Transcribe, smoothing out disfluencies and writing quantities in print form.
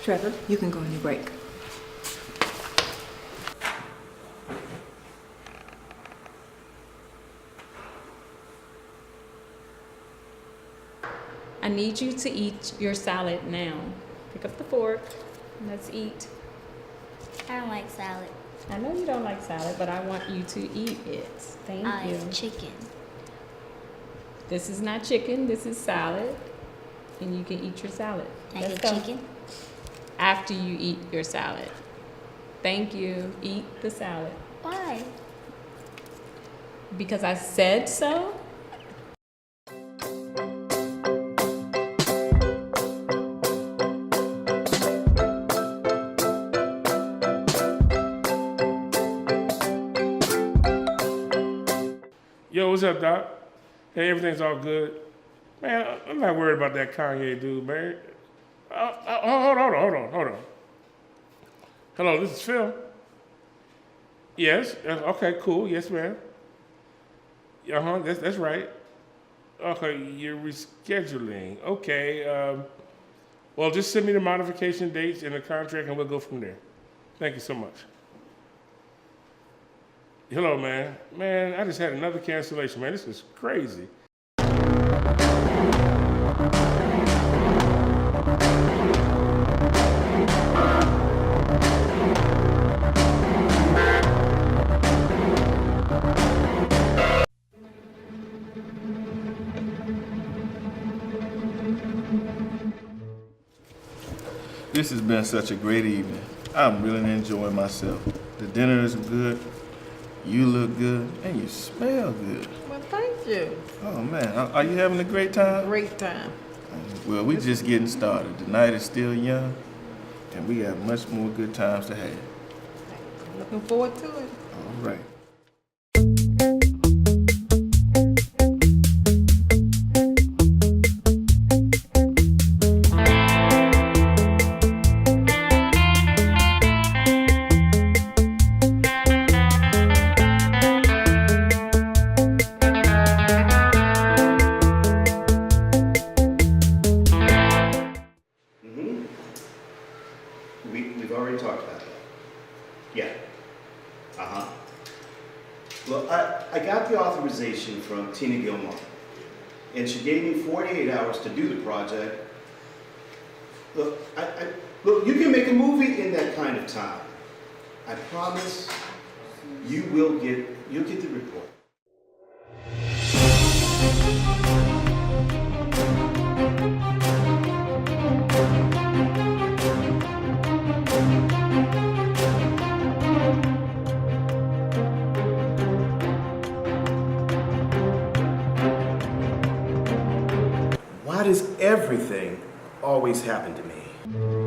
Trevor, you can go on your break. I need you to eat your salad now. Pick up the fork. Let's eat. I don't like salad. I know you don't like salad, but I want you to eat it. Thank you. It's chicken. This is not chicken. This is salad. And you can eat your salad. I Let's get go. chicken. After you eat your salad. Thank you. Eat the salad. Why? Because I said so. Yo, what's up, Doc? Hey, everything's all good. Man, I'm not worried about that Kanye dude, man. Hold on. Hello, this is Phil. Yes, okay, cool, yes, ma'am. That's right. Okay, you're rescheduling. Okay, well, just send me the modification dates and the contract and we'll go from there. Thank you so much. Hello, man. Man, I just had another cancellation, man. This is crazy. This has been such a great evening. I'm really enjoying myself. The dinner is good, you look good, and you smell good. Well, thank you. Oh man, are you having a great time? Great time. Well, we're just getting started. The night is still young, and we have much more good times to have. Looking forward to it. All right. We've already talked about that. Yeah. Well, I got the authorization from Tina Gilmore, and she gave me 48 hours to do the project. Look, look, you can make a movie in that kind of time. I promise you'll get the report. Why does everything always happen to me?